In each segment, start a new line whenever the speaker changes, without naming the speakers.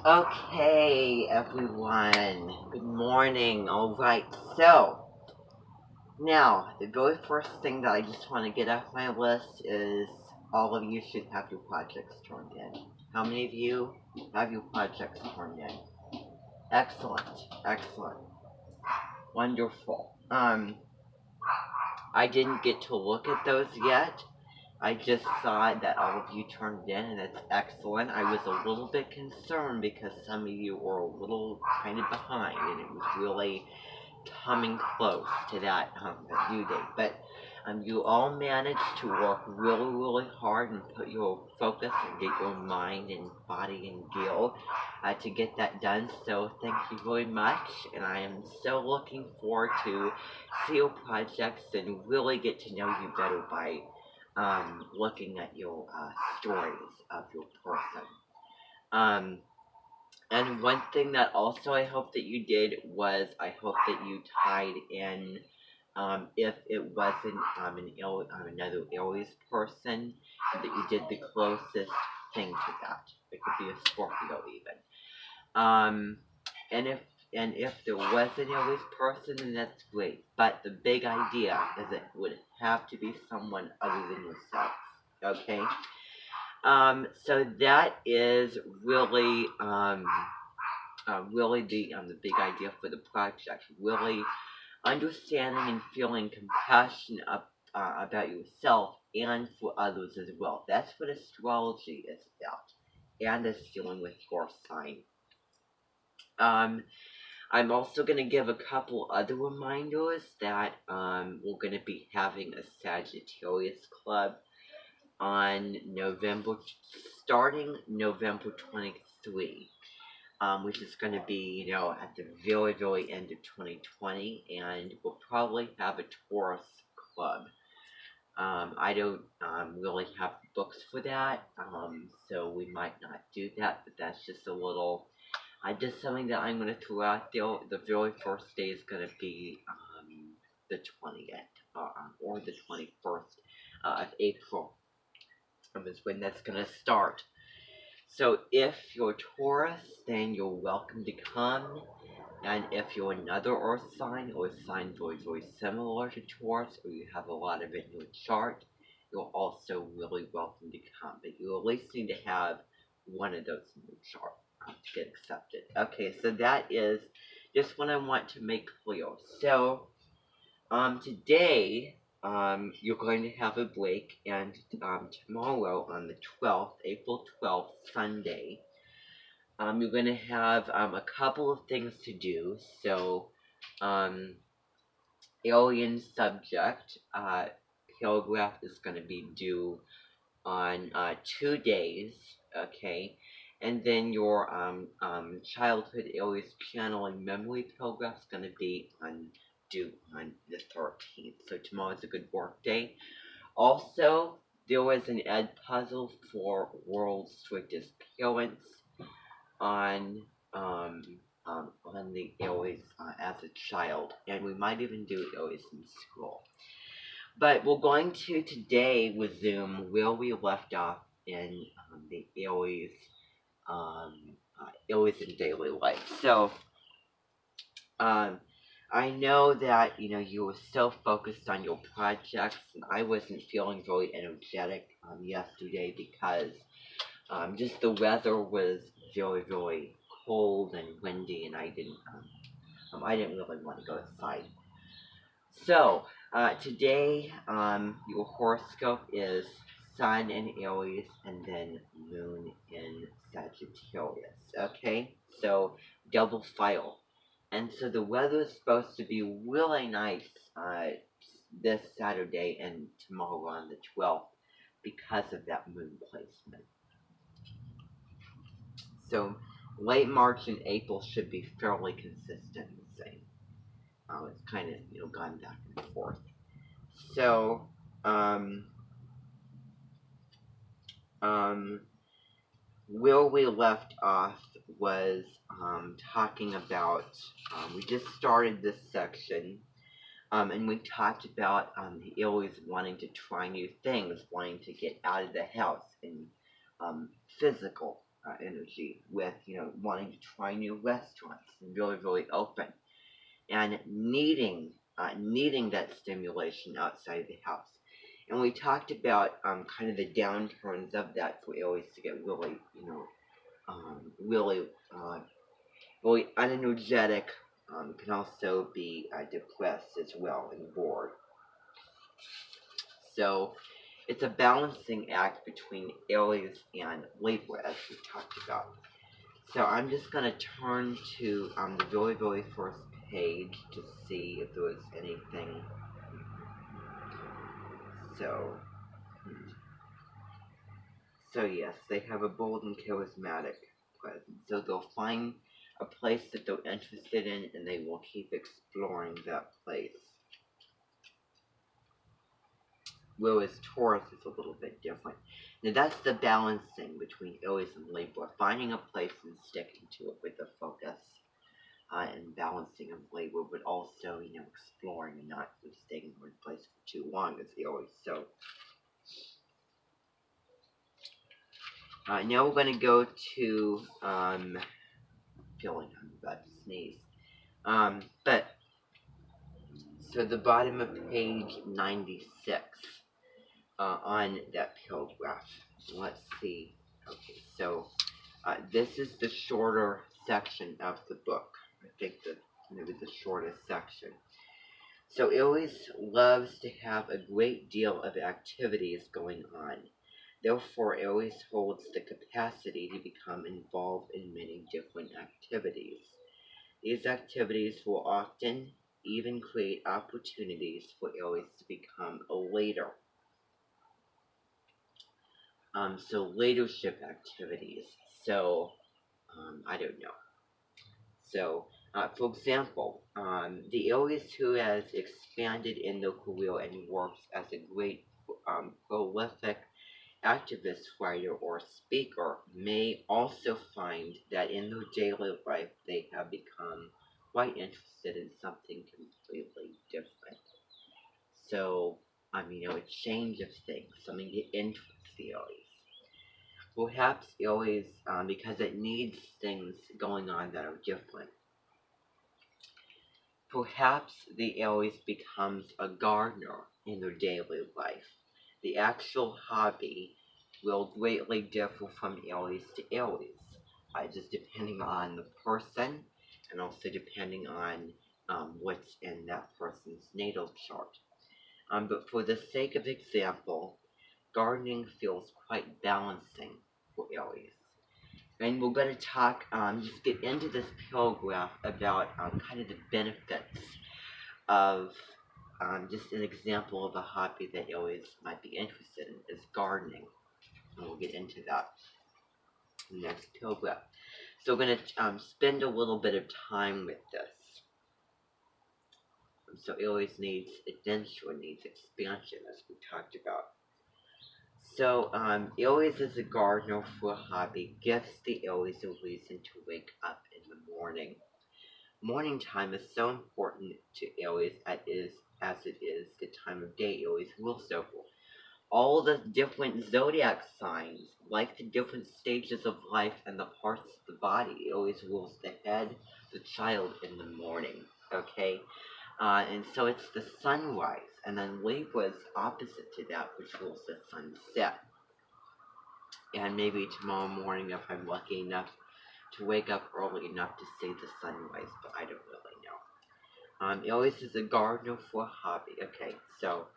Okay, everyone. Good morning. All right. So, now, the very first thing that I just want to get off my list is all of you should have your projects turned in. How many of you have your projects turned in? Excellent. Excellent. Wonderful. I didn't get to look at those yet. I just saw that all of you turned in, and that's excellent. I was a little bit concerned because some of you were a little kind of behind, and it was really coming close to that due date. But you all managed to work really, really hard and put your focus and get your mind and body and deal to get that done. So thank you very much, and I am so looking forward to see your projects and really get to know you better by looking at your stories of your person. Um, and one thing that also I hope that you did was I hope that you tied in if it wasn't another Aries person, that you did the closest thing to that. It could be a Scorpio even. Um, and if there was an Aries person, then that's great. But the big idea is it would have to be someone other than yourself. Okay. So that is really the big idea for the project. Really understanding and feeling compassion about yourself and for others as well. That's what astrology is about, and is dealing with your sign. Um, I'm also going to give a couple other reminders that we're going to be having a Sagittarius Club on starting November 23, which is going to be, at the very, very end of 2020, and we'll probably have a Taurus Club. I don't really have books for that, so we might not do that, but that's just a little, just something that I'm going to throw out there. The very first day is going to be the 20th, or the 21st of April, is when that's going to start. So if you're Taurus, then you're welcome to come. And if you're another Earth sign or a sign very, very similar to Taurus, or you have a lot of it in your chart, you're also really welcome to come. But you at least need to have one of those in your chart to get accepted. Okay, so that is just what I want to make clear. So, today, you're going to have a break, and tomorrow on the 12th, April 12th, Sunday, you're going to have a couple of things to do. So, alien subject paragraph is going to be due on 2 days, okay? And then your childhood Aries channeling memory paragraph is going to be due on the 13th. So tomorrow's a good work day. Also, there was an ed puzzle for World's Strictest Parents on the Aries as a child, and we might even do Aries in school. But we're going to today resume where we left off in the Aries, Aries in daily life. So, I know that you were so focused on your projects, and I wasn't feeling very energetic yesterday because just the weather was very, very cold and windy, and I didn't really want to go outside. So, today, your horoscope is Sun in Aries and then Moon in Sagittarius. Okay? So, double file. And so the weather is supposed to be really nice this Saturday and tomorrow on the 12th because of that moon placement. So, late March and April should be fairly consistent the same. It's kind of gone back and forth. So, um, um, where we left off was talking about, we just started this section And we talked about the Aries wanting to try new things, wanting to get out of the house, and physical energy with, wanting to try new restaurants and really, really open, and needing that stimulation outside of the house. And we talked about kind of the downturns of that for Aries to get really, really, really unenergetic. Can also be depressed as well and bored. So it's a balancing act between Aries and Libra, as we talked about. So I'm just going to turn to the very, very first page to see if there was anything. So, so yes, they have a bold and charismatic presence. So they'll find a place that they're interested in, and they will keep exploring that place. Whereas Taurus is a little bit different. Now that's the balancing between Aries and Libra, finding a place and sticking to it with the focus and balancing of Libra, but also, exploring and not just staying in one place for too long as Aries. So now we're going to go to, feeling I'm about to sneeze. But, so the bottom of page 96 on that paragraph. Let's see. Okay, so this is the shorter section of the book. I think that maybe the shortest section. So Aries loves to have a great deal of activities going on. Therefore, Aries holds the capacity to become involved in many different activities. These activities will often even create opportunities for Aries to become a leader. So leadership activities. So, I don't know. So, for example, the Aries who has expanded in their career and works as a great prolific activist, writer, or speaker may also find that in their daily life they have become quite interested in something completely different. So, a change of things, something to interest the Aries. Perhaps Aries, because it needs things going on that are different. Perhaps the Aries becomes a gardener in their daily life. The actual hobby will greatly differ from Aries to Aries, just depending on the person and also depending on what's in that person's natal chart. But for the sake of example, gardening feels quite balancing for Aries. And we're going to talk, just get into this paragraph about kind of the benefits of just an example of a hobby that Aries might be interested in is gardening. And we'll get into that in the next paragraph. So we're going to spend a little bit of time with this. So Aries needs adventure, needs expansion, as we talked about. So, Aries as a gardener for a hobby gives the Aries a reason to wake up in the morning. Morning time is so important to Aries as it is the time of day Aries rules over. All the different zodiac signs, like the different stages of life and the parts of the body, Aries rules the head, the child in the morning, okay? And so it's the sunrise, and then Libra is opposite to that, which rules the sunset. And maybe tomorrow morning, if I'm lucky enough to wake up early enough to see the sunrise, but I don't really know. Aries is a gardener for a hobby. Okay, so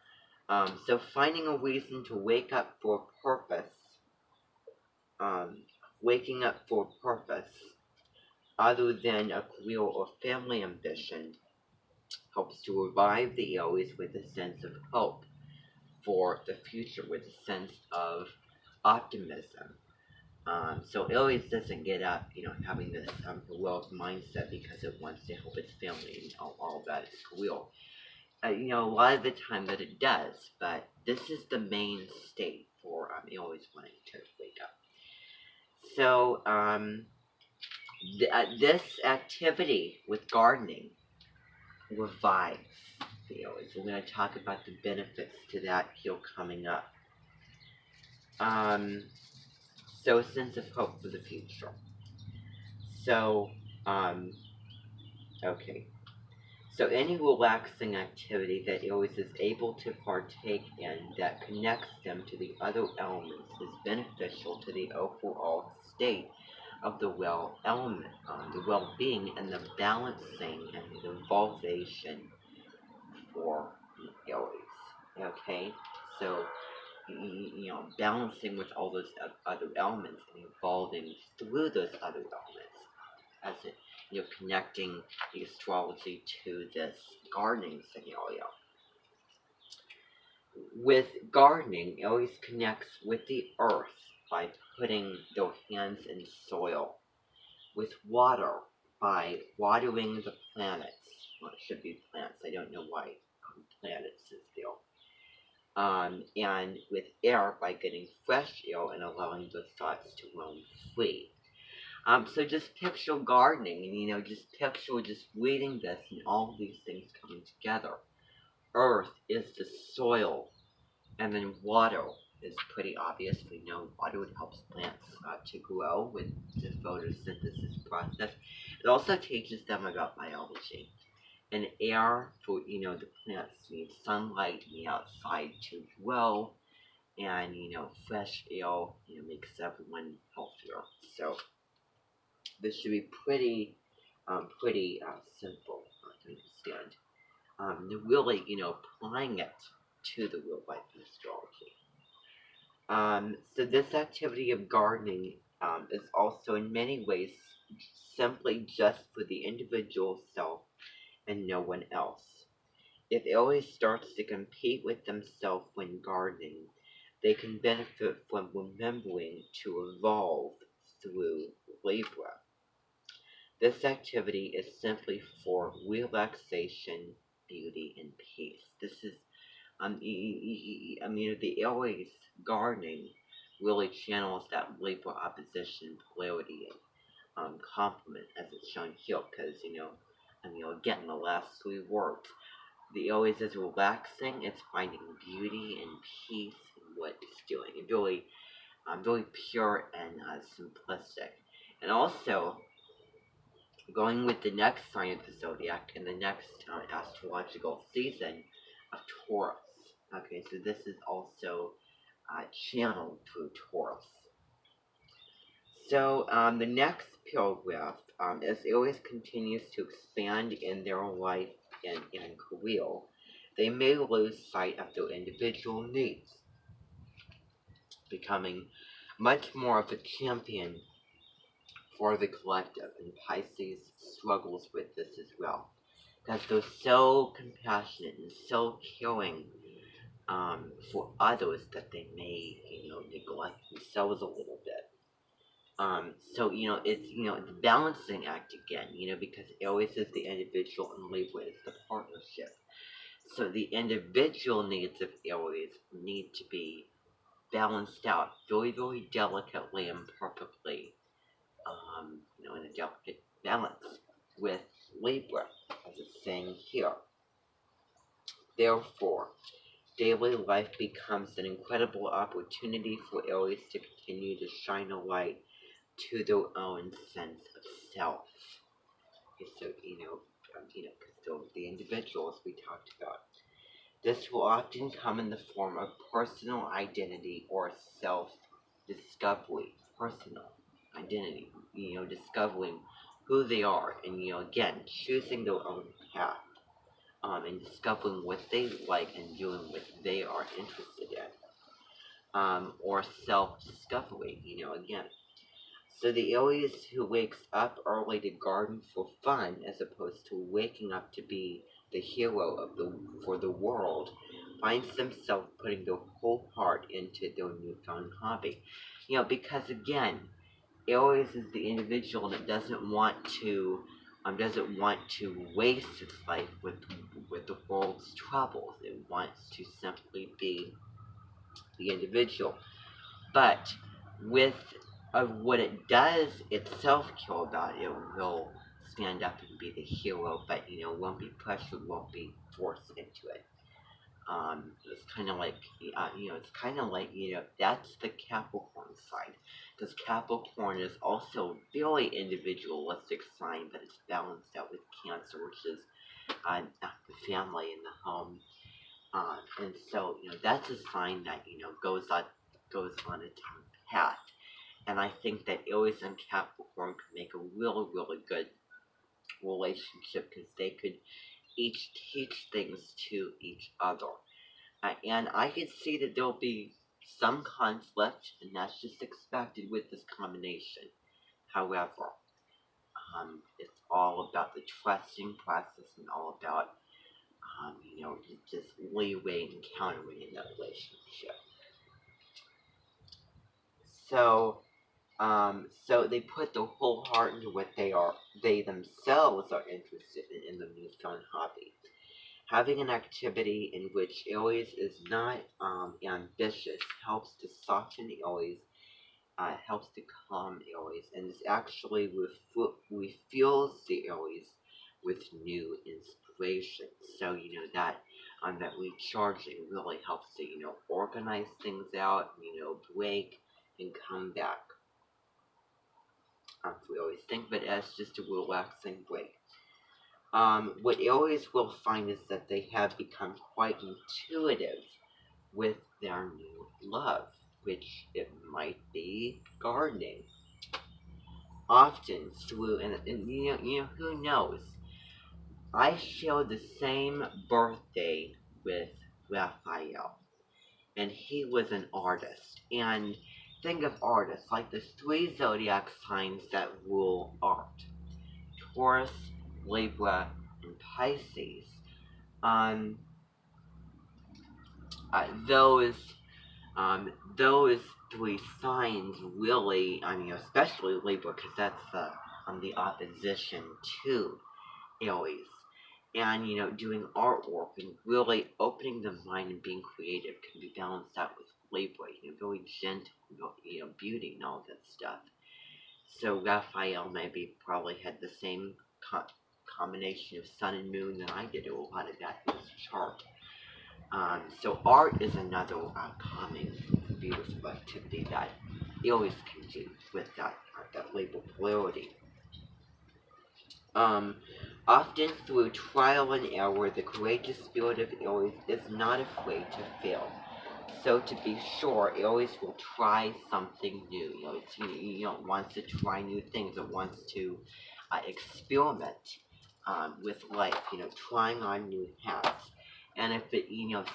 finding a reason to wake up for a purpose, waking up for a purpose other than a career or family ambition helps to revive the Aries with a sense of hope for the future, with a sense of optimism. So Aries doesn't get up, having this heroic mindset because it wants to help its family and all that its career. A lot of the time that it does, but this is the main state for Aries wanting to wake up. So this activity with gardening revives the Aries. We're going to talk about the benefits to that here coming up. So a sense of hope for the future. So, okay. So any relaxing activity that Aries is able to partake in that connects them to the other elements is beneficial to the overall state of the element, the well-being and the balancing and the evolvation for Aries. Okay, so balancing with all those other elements and evolving through those other elements as it, connecting the astrology to this gardening scenario. With gardening, it always connects with the earth by putting their hands in soil. With water, by watering the planets. Well, it should be plants. I don't know why planets is there. And with air, by getting fresh air and allowing those thoughts to roam free. So just picture gardening, and just picture just reading this and all these things coming together. Earth is the soil, and then water is pretty obvious. We know water helps plants to grow with the photosynthesis process. It also teaches them about biology. And air for, the plants need sunlight in the outside to grow, and, fresh air, makes everyone healthier. So this should be pretty simple to understand. Really, applying it to the real life in astrology. So this activity of gardening is also in many ways simply just for the individual self and no one else. If Aries starts to compete with themselves when gardening, they can benefit from remembering to evolve through Libra. This activity is simply for relaxation, beauty, and peace. This is, the Aries gardening really channels that Libra opposition polarity and complement as it's shown here, because, again, the last three words. The Aries is relaxing, it's finding beauty and peace in what it's doing. It's really, very pure and simplistic. And also, going with the next sign of the zodiac in the next astrological season of Taurus. Okay, so this is also channeled through Taurus. So the next paragraph, as Aries continues to expand in their life and career, they may lose sight of their individual needs, becoming much more of a champion for the collective, and Pisces struggles with this as well, because they're so compassionate and so caring for others that they may, neglect themselves a little bit. So, it's, the balancing act again, because Aries is the individual and Libra is the partnership. So the individual needs of Aries need to be balanced out very, very delicately and perfectly, in a delicate balance with Libra, as it's saying here. Therefore, daily life becomes an incredible opportunity for Aries to continue to shine a light to their own sense of self. Okay, so, because the individuals we talked about. This will often come in the form of personal identity or self-discovery. Personal identity, discovering who they are, and, again, choosing their own path, and discovering what they like and doing what they are interested in, or self-discovery, again. So the Aries who wakes up early to garden for fun, as opposed to waking up to be the hero for the world, finds themselves putting their whole heart into their newfound hobby. Because again, Aries is the individual that doesn't want to waste its life with the world's troubles. It wants to simply be the individual. But with what it does itself care about, it will stand up and be the hero, but won't be pressured, won't be forced into it. It's kind of like, that's the Capricorn side. Because Capricorn is also a very individualistic sign, but it's balanced out with Cancer, which is the family and the home. And so, that's a sign that, goes on its own path. And I think that Aries and Capricorn could make a really, really good relationship because they could each teach things to each other. And I can see that there'll be some conflict, and that's just expected with this combination. However, it's all about the trusting process and all about, just leeway and countering in that relationship. So they put their whole heart into what they themselves are interested in the newfound hobby. Having an activity in which Aries is not ambitious helps to soften Aries, helps to calm Aries, and this actually refuels the Aries with new inspiration. So that recharging really helps to organize things out, break and come back. We always think of it as just a relaxing break. What Aries will find is that they have become quite intuitive with their new love, which it might be gardening. Often through, and who knows? I share the same birthday with Raphael, and he was an artist. And think of artists like the three zodiac signs that rule art: Taurus, Libra, and Pisces. Um, those those three signs really, especially Libra, because that's the opposition to Aries. And doing artwork and really opening the mind and being creative can be balanced out with Libra, very gentle, beauty and all that stuff. So Raphael maybe probably had the same combination of sun and moon that I did. A lot of that in his chart. So art is another calming, beautiful activity that Aries can do with that label polarity. Often through trial and error, the courageous spirit of Aries is not afraid to fail. So to be sure, Aries will try something new. It wants to try new things. It wants to experiment with life. Trying on new hats. And if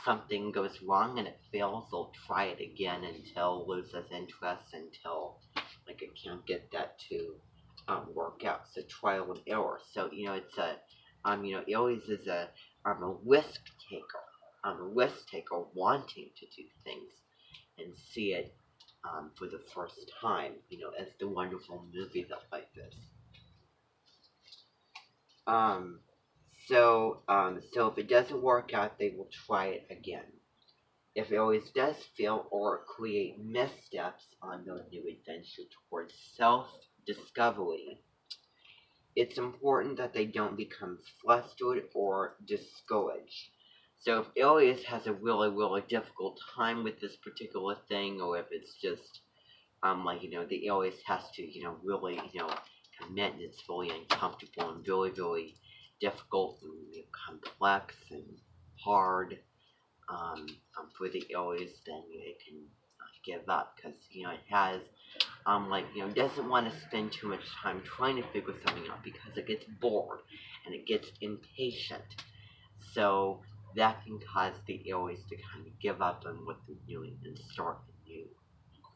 something goes wrong and it fails, they'll try it again until it loses interest, until it can't get that to work out. So trial and error. So it's Aries is a risk taker. A risk taker wanting to do things and see it for the first time. As the wonderful movie that life is. So if it doesn't work out, they will try it again. If it always does fail or create missteps on their new adventure towards self-discovery, it's important that they don't become flustered or discouraged. So if Aries has a really, really difficult time with this particular thing, or if it's just, the Aries has to, really, commit and it's really uncomfortable and very, very difficult and complex and hard for the Aries, then it can give up because it has doesn't want to spend too much time trying to figure something out because it gets bored and it gets impatient. So that can cause the Aries to kind of give up on what they're doing and start a new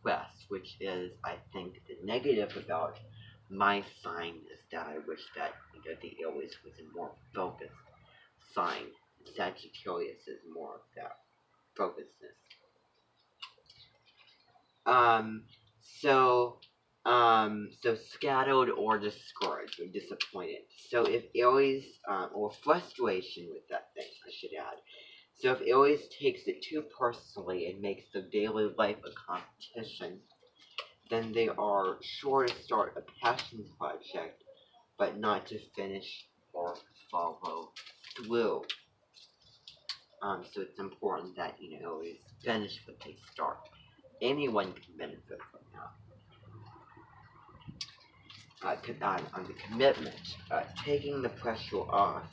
quest, which is, I think, the negative about my sign is that I wish that the Aries was a more focused sign. Sagittarius is more of that focusedness. So, so scattered or discouraged or disappointed. So if Aries, or frustration with that thing, I should add. So if Aries takes it too personally and makes their daily life a competition, then they are sure to start a passion project but not to finish or follow through. So it's important that always finish what they start. Anyone can benefit from that. On the commitment, taking the pressure off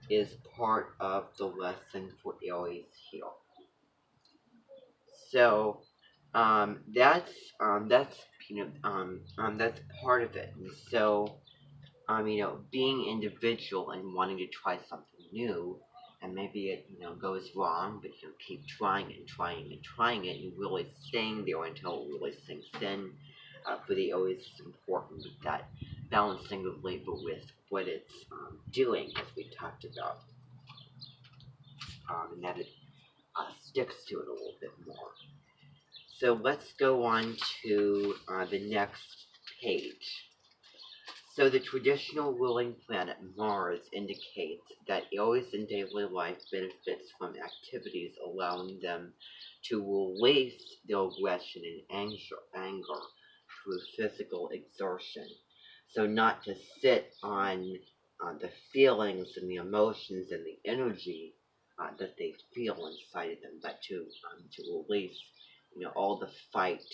is part of the lesson for Aries here. So that's part of it. And so being individual and wanting to try something new, and maybe it goes wrong, but keep trying it and trying and trying it, and really staying there until it really sinks in. For the always important with that balancing of labor with what it's doing, as we talked about, and that it sticks to it a little bit more. So let's go on to the next page. So the traditional ruling planet Mars indicates that Aries in daily life benefits from activities allowing them to release their aggression and anger through physical exertion. So not to sit on the feelings and the emotions and the energy that they feel inside of them, but to release all the fight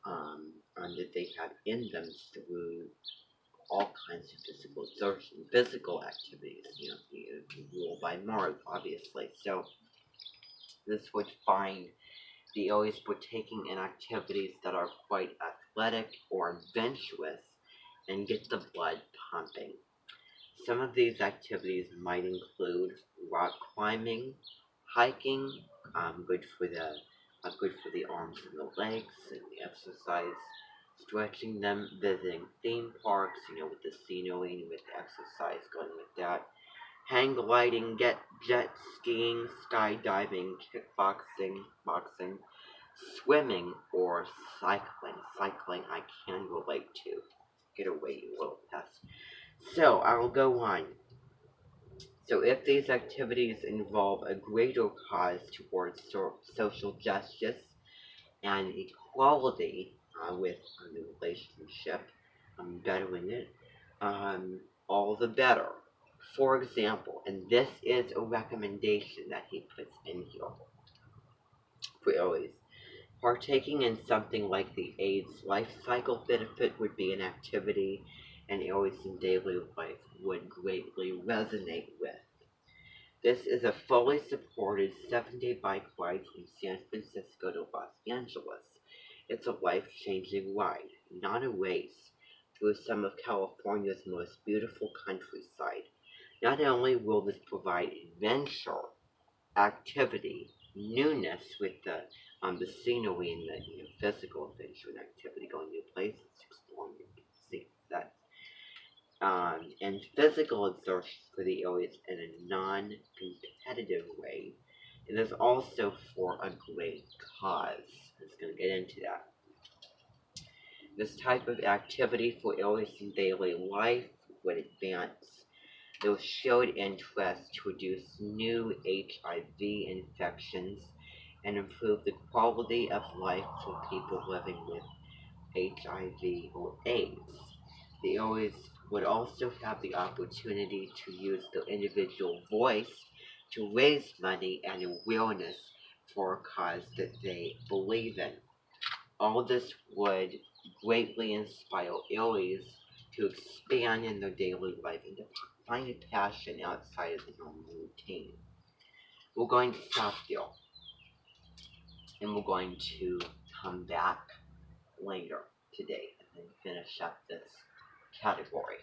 that they have in them through all kinds of physical exertion, physical activities, ruled by Mars, obviously. So this would find the always partaking in activities that are quite athletic or adventurous and get the blood pumping. Some of these activities might include rock climbing, hiking, good for the arms and the legs and the exercise, stretching them, visiting theme parks, with the scenery and with the exercise going with that, hang gliding, jet skiing, skydiving, kickboxing, boxing, swimming, or cycling. Cycling I can relate to. Get away, you little pest. So, I will go on. So if these activities involve a greater cause towards social justice and equality with the relationship, bettering it, all the better. For example, and this is a recommendation that he puts in here for always, partaking in something like the AIDS life cycle benefit would be an activity and always in daily life would greatly resonate with. This is a fully supported 7-day bike ride from San Francisco to Los Angeles. It's a life-changing ride, not a race, through some of California's most beautiful countryside. Not only will this provide adventure, activity, newness with the scenery and the physical adventure and activity, going new places, exploring new see that and physical exertion for the areas in a non-competitive way. It is also for a great cause. I'm just going to get into that. This type of activity for areas in daily life would advance their showed interest to reduce new HIV infections and improve the quality of life for people living with HIV or AIDS. They always would also have the opportunity to use their individual voice to raise money and awareness for a cause that they believe in. All this would greatly inspire Aries to expand in their daily life and to find a passion outside of the normal routine. We're going to stop there, and we're going to come back later today and then finish up this category.